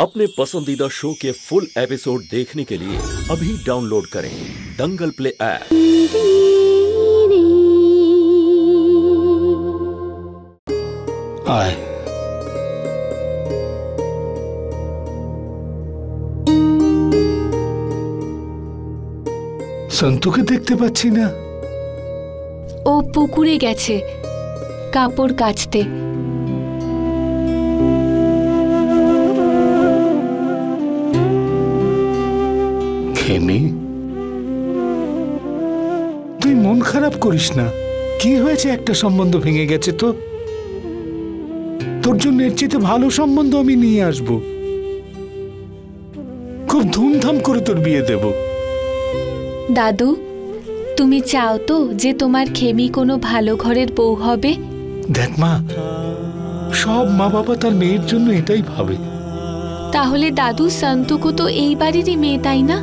अपने पसंदीदा शो के फुल एपिसोड देखने के लिए अभी डाउनलोड करें दंगल प्ले ऐप। आए সন্তুকে দেখতে পাচ্ছি না। ও পুকুরে গেছে কাপড় কাচতে। খেমি, তুই মন খারাপ করিস না। কি হয়েছে? একটা সম্বন্ধ ভেঙে গেছে তো, তোর জন্য এর চেয়ে ভালো সম্বন্ধ আমি নিয়ে আসব। খুব ধুমধাম করে তোর বিয়ে দেব। দাদু, তুমি চাও তো যে তোমার খেমি কোনো ভালো ঘরের বউ হবে? দেখ মা, সব মা বাবা তার মেয়ের জন্য এটাই ভাবে। তাহলে দাদু, সন্তুকও তো এই বাড়িরই মেয়ে, তাই না?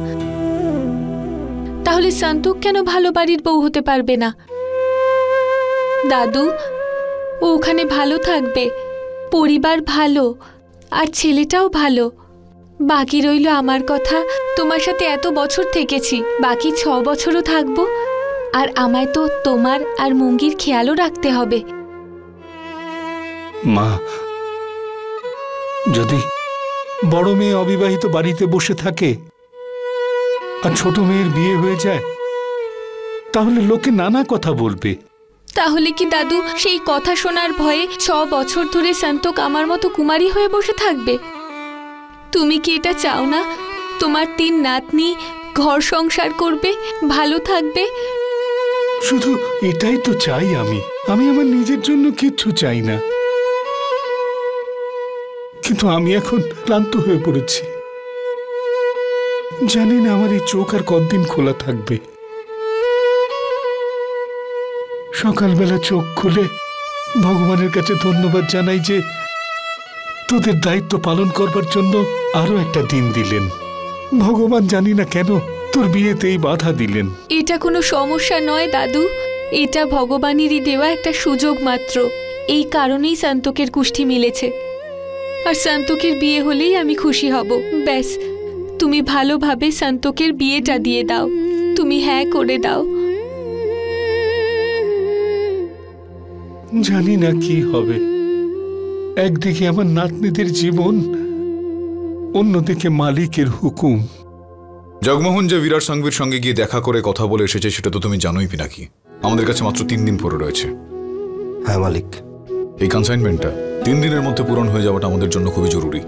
তাহলে সন্তুক কেন ভালো বাড়ির বউ হতে পারবে না? দাদু, ও ওখানে ভালো থাকবে, পরিবার ভালো, আর ছেলেটাও ভালো। বাকি রইল আমার কথা। তোমার সাথে এত বছর থেকেছি, বাকি 6 বছরও থাকবো। আর আমায় তো তোমার আর মুঙ্গির খেয়ালও রাখতে হবে। মা, যদি বড় মেয়ে অবিবাহিত বাড়িতে বসে থাকে আর ছোট মেয়ের বিয়ে হয়ে যায়, তাহলে লোকে নানা কথা বলবে। তাহলে কি দাদু সেই কথা শোনার ভয়ে 6 বছর ধরে সন্তোক আমার মতো কুমারী হয়ে বসে থাকবে? তুমি কি এটা চাও না? তোমার 3 নাতনি ঘর সংসার করবে, ভালো থাকবে। শুধু এটাই তো চাই আমি। আমি আমার নিজের জন্য কিচ্ছু চাই না। কিন্তু আমি এখন ক্লান্ত হয়ে পড়েছি। জানি না আমার এই চোখ আর কতদিন খোলা থাকবে। সকালবেলা চোখ খুলে ভগবানের কাছে ধন্যবাদ জানাই যে তোদের দায়িত্ব পালন করবার জন্য আরো একটা দিন দিলেন। ভগবান জানি না কেন তোর বিয়েতেই বাধা দিলেন। এটা কোনো সমস্যা নয় দাদু, এটা ভগবানেরই দেওয়া একটা সুযোগ মাত্র। এই কারণেই সন্তোকের কুষ্ঠি মিলেছে, আর সন্তোকের বিয়ে হলেই আমি খুশি হব। ব্যাস, তুমি ভালোভাবে সন্তোকের বিয়েটা দিয়ে দাও। তুমি হ্যাঁ করে দাও। জানি না কি হবে। একদিকে আমার নাতনিদের জীবন, অন্যদিকে মালিকের হুকুম। জগমোহন যে বিরাট সংঘবীর সঙ্গে গিয়ে দেখা করে কথা বলে এসেছে সেটা তো তুমি জানোই পিনাকি। আমাদের কাছে মাত্র 3 দিন পরে রয়েছে। হ্যাঁ মালিক, এই কনসাইনমেন্টটা 3 দিনের মধ্যে পূরণ হয়ে যাওয়াটা আমাদের জন্য খুবই জরুরি।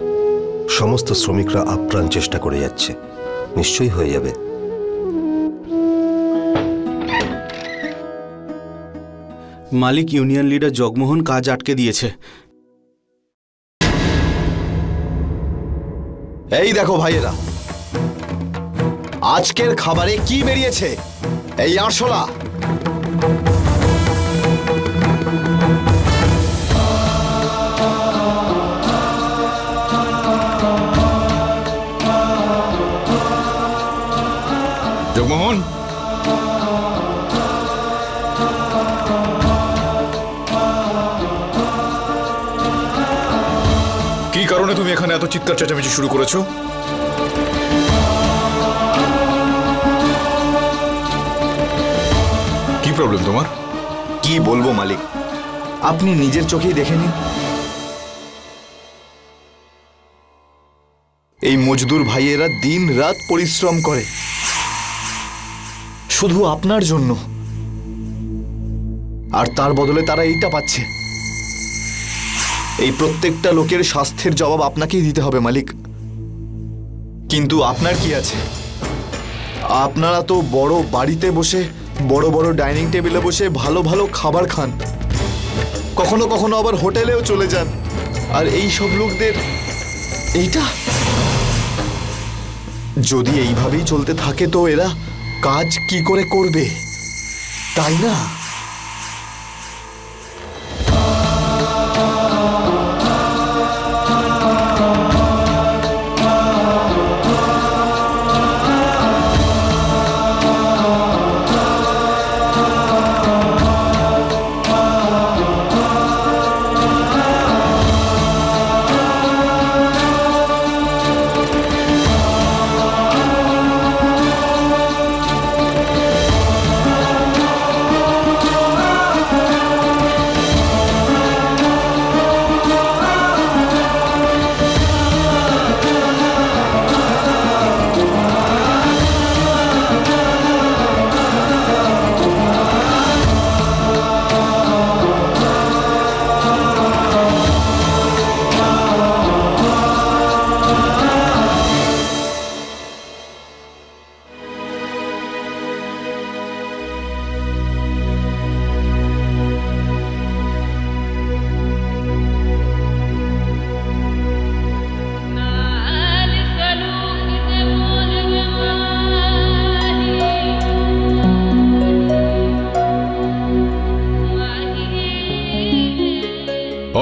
সমস্ত শ্রমিকরা আপ্রাণ চেষ্টা করে যাচ্ছে, নিশ্চয়ই হয়ে যাবে। মালিক, ইউনিয়ন লিডার জগমোহন কাজ আটকে দিয়েছে। এই দেখো ভাইয়েরা, আজকের খাবারে কি বেরিয়েছে? এই আরশোলা। জগমোহন, কি কারণে তুমি এখানে এত চিৎকার চেঁচামেচি শুরু করেছো? কি প্রবলেম তোমার? কি বলবো মালিক, আপনি নিজের চোখেই দেখে নিন। এই মজদুর ভাইয়েরা দিন রাত পরিশ্রম করে শুধু আপনার জন্য, আর তার বদলে তারা এইটা পাচ্ছে। এই প্রত্যেকটা লোকের স্বাস্থ্যের জবাব আপনাকেই দিতে হবে মালিক। কিন্তু আপনার কি আছে? আপনারা তো বড় বাড়িতে বসে, বড় বড় ডাইনিং টেবিলে বসে ভালো ভালো খাবার খান, কখনো কখনো আবার হোটেলেও চলে যান। আর এই সব লোকদের এইটা, যদি এইভাবেই চলতে থাকে তো এরা কাজ কি করে করবে, তাই না?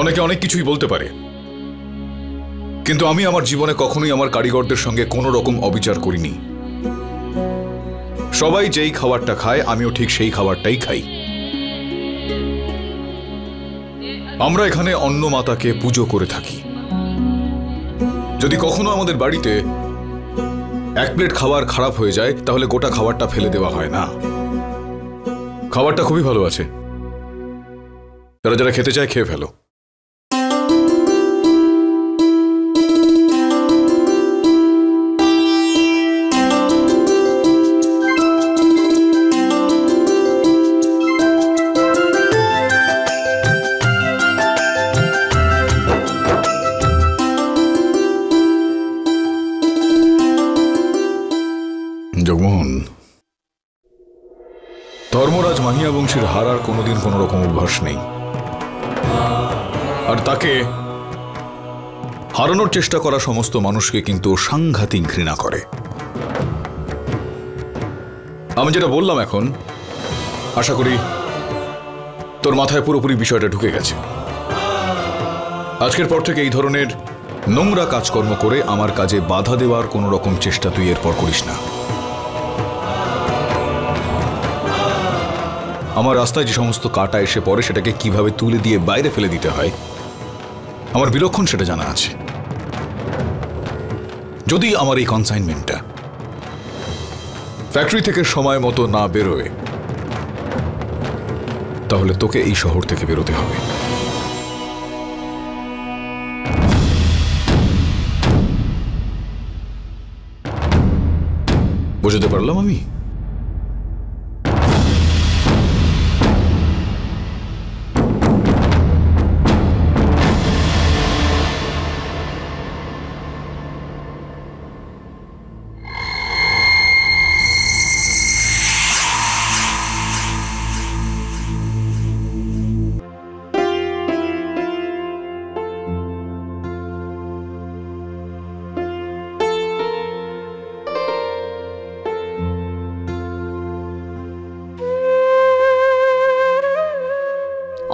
অনেকে অনেক কিছুই বলতে পারে, কিন্তু আমি আমার জীবনে কখনোই আমার কারিগরদের সঙ্গে কোনো রকম অবিচার করিনি। সবাই যেই খাবারটা খায় আমিও ঠিক সেই খাবারটাই খাই। আমরা এখানে অন্ন মাতাকে পুজো করে থাকি। যদি কখনো আমাদের বাড়িতে এক প্লেট খাবার খারাপ হয়ে যায় তাহলে গোটা খাবারটা ফেলে দেওয়া হয় না। খাবারটা খুবই ভালো আছে, যারা যারা খেতে চায় খেয়ে ফেলো। জগমোহন, ধর্মরাজ মাহিয়া বংশীর হারার কোনোদিন কোনো রকম অভ্যাস নেই, আর তাকে হারানোর চেষ্টা করা সমস্ত মানুষকে কিন্তু সাংঘাতিক ঘৃণা করে। আমি যেটা বললাম এখন, আশা করি তোর মাথায় পুরোপুরি বিষয়টা ঢুকে গেছে। আজকের পর থেকে এই ধরনের নোংরা কাজকর্ম করে আমার কাজে বাধা দেওয়ার কোনো রকম চেষ্টা তুই এরপর করিস না। আমার রাস্তায় যে সমস্ত কাটা এসে পড়ে সেটাকে কিভাবে তুলে দিয়ে বাইরে ফেলে দিতে হয় আমার বিলক্ষণ সেটা জানা আছে। যদি আমার এই কনসাইনমেন্টটা ফ্যাক্টরি থেকে সময় মতো না বেরোয় তাহলে তোকে এই শহর থেকে বেরোতে হবে। বুঝতে পারলাম আমি?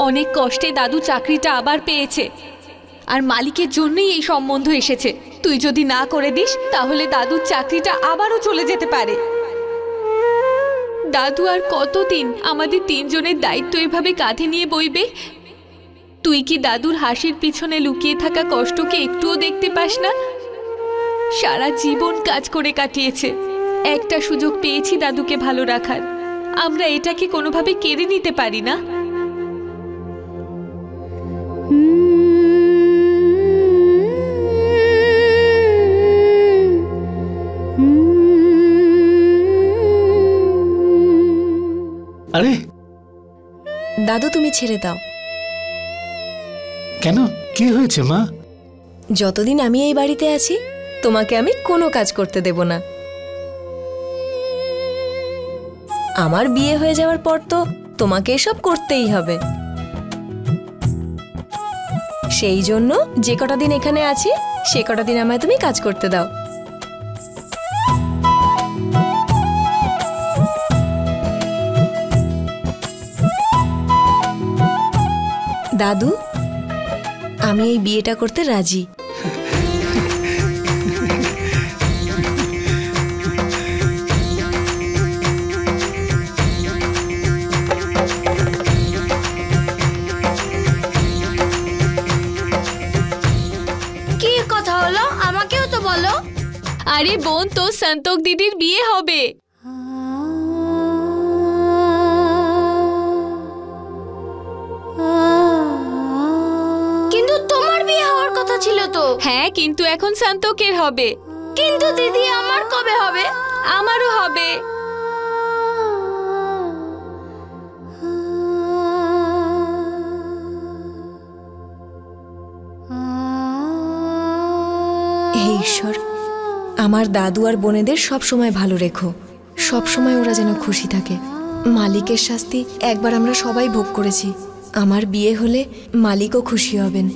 অনেক কষ্টে দাদু চাকরিটা আবার পেয়েছে, আর মালিকের জন্যই এই সম্বন্ধ এসেছে। তুই যদি না করে দিস তাহলে দাদুর চাকরিটা আবারও চলে যেতে পারে। দাদু আর কতদিন আমাদের তিনজনের দায়িত্ব এভাবে কাঁধে নিয়ে বইবে? তুই কি দাদুর হাসির পিছনে লুকিয়ে থাকা কষ্টকে একটুও দেখতে পাস না? সারা জীবন কাজ করে কাটিয়েছে, একটা সুযোগ পেয়েছি দাদুকে ভালো রাখার। আমরা এটাকে কোনোভাবে কেড়ে নিতে পারি না। আরে দাদু, তুমি ছেড়ে দাও। কেন, কি হয়েছে মা? যতদিন আমি এই বাড়িতে আছি তোমাকে আমি কোনো কাজ করতে দেব না। আমার বিয়ে হয়ে যাওয়ার পর তো তোমাকে এসব করতেই হবে। সেই জন্য যে কটা দিন এখানে আছি সে কটা দিন আমায় তুমি কাজ করতে দাও। দাদু, আমি এই বিয়েটা করতে রাজি। কি কথা হলো, আমাকেও তো বলো। আরে বোন, তো সন্তোক দিদির বিয়ে হবে। কিন্তু তোমার বিয়ে হওয়ার কথা ছিল তো। হ্যাঁ, কিন্তু এখন সন্তোকের হবে। কিন্তু দিদি, আমার কবে হবে? আমারও হবে। হে ঈশ্বর, আমার দাদু আর বোনেদের সব সময় ভালো রেখো। সব সময় ওরা যেন খুশি থাকে। মালিকের শাস্তি একবার আমরা সবাই ভোগ করেছি। আমার বিয়ে হলে মালিকও খুশি হবেন,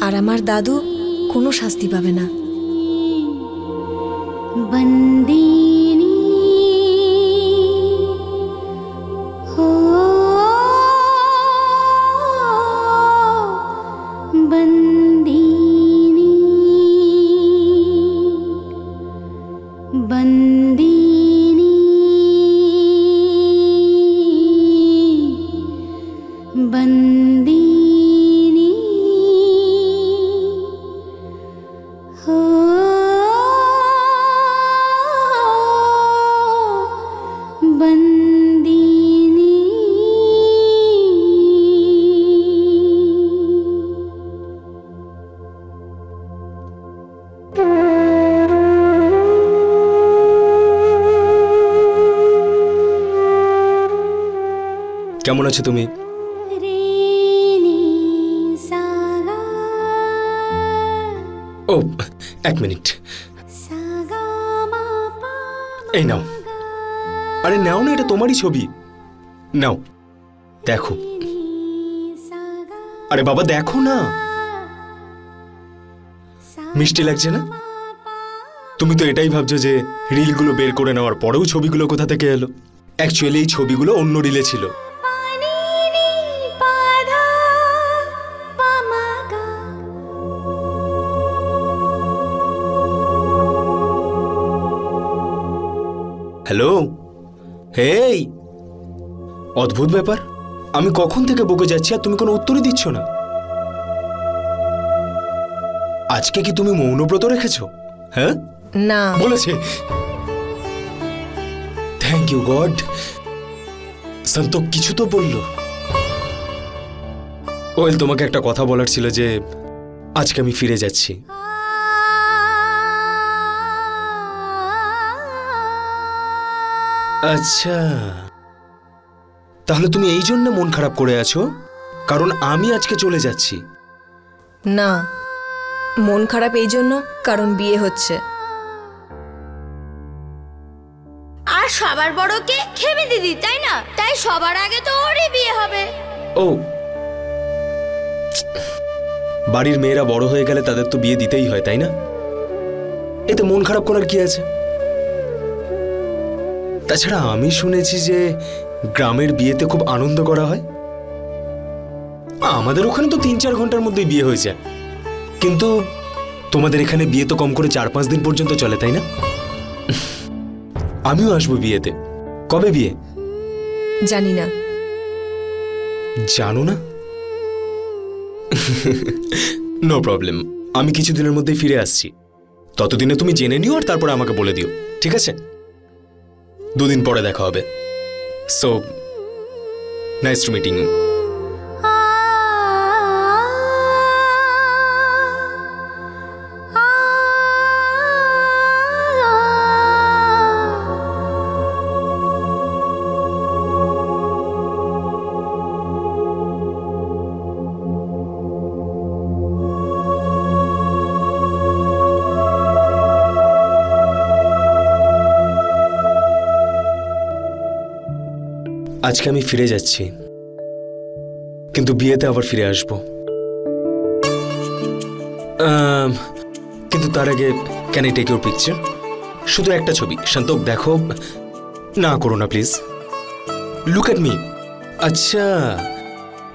আর আমার দাদু কোনো শাস্তি পাবে না। বন্দিনী হো কেমন আছো তুমি? ও, এক মিনিট। এই নাও। আরে নাও না, এটা তোমারই ছবি। নাও দেখো। আরে বাবা দেখো না, মিষ্টি লাগছে না? তুমি তো এটাই ভাবছো যে রিলগুলো বের করে নেওয়ার পরেও ছবিগুলো কোথা থেকে এলো। অ্যাকচুয়ালি এই ছবিগুলো অন্য রিলে ছিল। হ্যালো, হেই, অদ্ভুত ব্যাপার। আমি কখন থেকে বকে যাচ্ছি আর তুমি কোনো উত্তরই দিচ্ছ না। আজকে কি তুমি মৌনব্রত রেখেছো? হ্যাঁ না বলেছে। Thank you god. সন্তোষ কিছু তো বললো। ওয়েল, তোমাকে একটা কথা বলার ছিল যে আজকে আমি ফিরে যাচ্ছি। আচ্ছা, তাহলে তুমি এই জন্য মন খারাপ করে আছো কারণ আমি আজকে চলে যাচ্ছি? না, মন খারাপ এই জন্য কারণ বিয়ে হচ্ছে। আর সবার বড় কে? খেমি দিদি, তাই না? তাই সবার আগে তো ওরই বিয়ে হবে। ও, বাড়ির মেয়েরা বড় হয়ে গেলে তাদের তো বিয়ে দিতেই হয়, তাই না? এতে মন খারাপ করার কি আছে? তাছাড়া আমি শুনেছি যে গ্রামের বিয়েতে খুব আনন্দ করা হয়। আমাদের ওখানে তো 3-4 ঘন্টার মধ্যেই বিয়ে হয়ে যায়, কিন্তু তোমাদের এখানে বিয়ে তো কম করে 4-5 দিন পর্যন্ত চলে, তাই না? আমিও আসবো বিয়েতে। কবে বিয়ে? জানি না। জানো না? নো প্রবলেম, আমি কিছুদিনের মধ্যেই ফিরে আসছি। ততদিনে তুমি জেনে নিও আর তারপরে আমাকে বলে দিও, ঠিক আছে? 2 দিন পরে দেখা হবে। So nice to meeting you. আজকে আমি ফিরে যাচ্ছি, কিন্তু বিয়েতে আবার ফিরে আসব। কিন্তু তার আগে can I take your picture? শুধু একটা ছবি। সন্তোষ দেখো না, করো না প্লিজ। Look at me. আচ্ছা,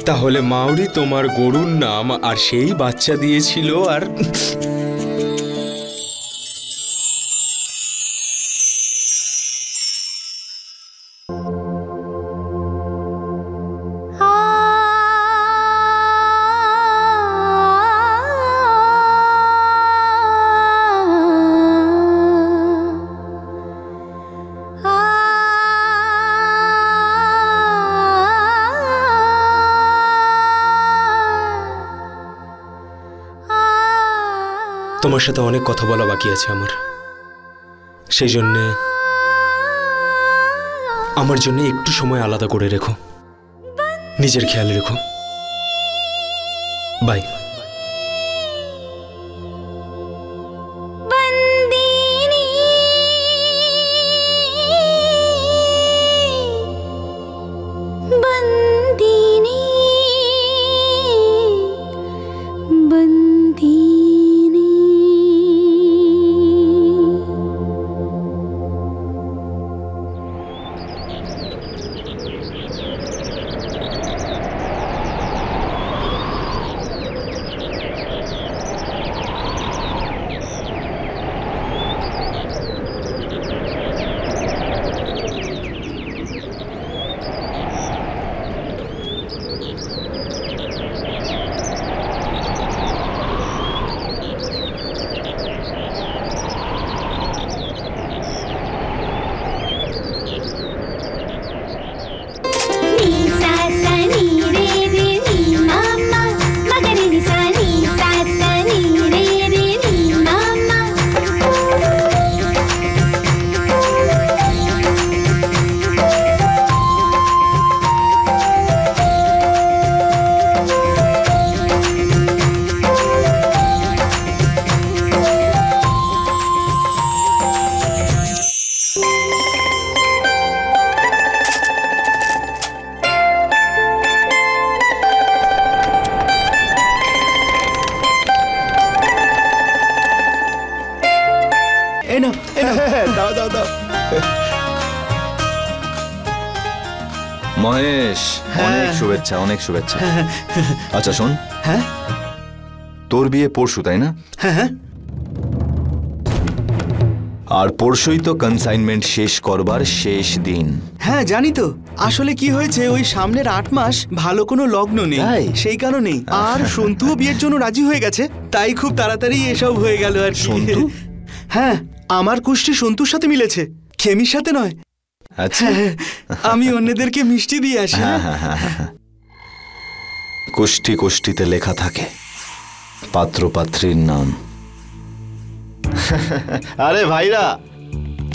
তাহলে মাউরি তোমার গরুর নাম আর সেই বাচ্চা দিয়েছিল। আর তোমার সাথে অনেক কথা বলা বাকি আছে আমার। সেই জন্যে আমার জন্য একটু সময় আলাদা করে রেখো। নিজের খেয়াল রেখো। বাই। এই নাও, এই নাও। দাও দাও দাও। মহেশ, অনেক শুভেচ্ছা, অনেক শুভেচ্ছা। আচ্ছা শোন, হ্যাঁ তোর বিয়ে পরশু তাই না? হ্যাঁ হ্যাঁ। আর পরশুই তো কনসাইনমেন্ট শেষ করবার শেষ দিন। হ্যাঁ জানি তো, আসলে কি হয়েছে, ওই সামনের 8 মাস ভালো কোনো লগ্ন নেই, তাই? সেই কারণেই। আর সন্তুও বিয়ের জন্য রাজি হয়ে গেছে, তাই খুব তাড়াতাড়ি এসব হয়ে গেল আর কি। সন্তু? হ্যাঁ, আমার কুষ্টি সন্তুর সাথে মিলেছে, খেমির সাথে নয়। আচ্ছা, আমি অন্যদেরকে মিষ্টি দিয়ে আসি। কুষ্টি কুষ্টিতে লেখা থাকে পাত্র পাত্রীর নাম। আরে ভাইরা,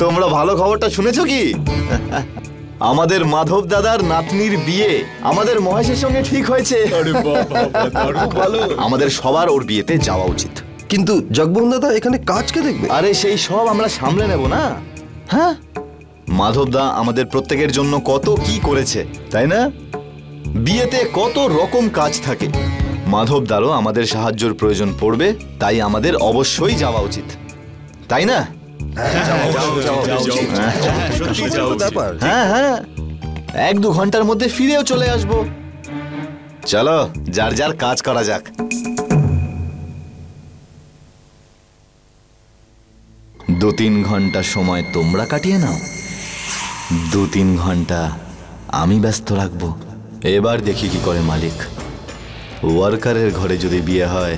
তোমরা ভালো খবরটা শুনেছো কি? আমাদের মাধব দাদার নাতনির বিয়ে আমাদের মহেশের সঙ্গে ঠিক হয়েছে। আমাদের সবার ওর বিয়েতে যাওয়া উচিত। কিন্তু জগমোহন দাদা এখানে কাজ কে দেখবে? আরে সেই সব আমরা সামলে নেব না? হ্যাঁ, মাধবদা আমাদের প্রত্যেকের জন্য কত কি করেছে, তাই না? বিয়েতে কত রকম কাজ থাকে, মাধবদারও আমাদের সাহায্যের প্রয়োজন পড়বে, তাই আমাদের অবশ্যই যাওয়া উচিত, তাই না? হ্যাঁ হ্যাঁ, 1-2 ঘন্টার মধ্যে ফিরেও চলে আসবো। চলো, যার যার কাজ করা যাক। 2-3 ঘন্টা সময় তোমরা কাটিয়ে নাও, 2-3 ঘন্টা আমি ব্যস্ত রাখবো। এবার দেখি কি করে মালিক। ওয়ার্কারের ঘরে যদি বিয়ে হয়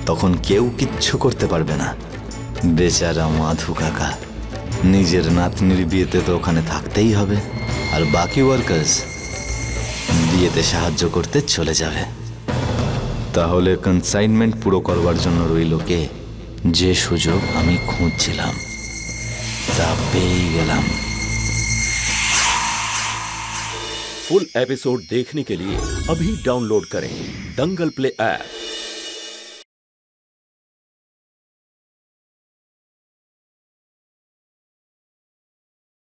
তখন কেউ কিচ্ছু করতে পারবে না। বেচারা মাধু কাকা, নিজের নাতনির বিয়েতে তো ওখানে থাকতেই হবে, আর বাকি ওয়ার্কার্স বিয়েতে সাহায্য করতে চলে যাবে। তাহলে কনসাইনমেন্ট পুরো করবার জন্য রইল কে? যে সুযোগ আমি খুঁজছিলাম তা পেয়ে গেলাম। फुल एपिसोड देखने के लिए अभी डाउनलोड करें दंगल प्ले ऐप।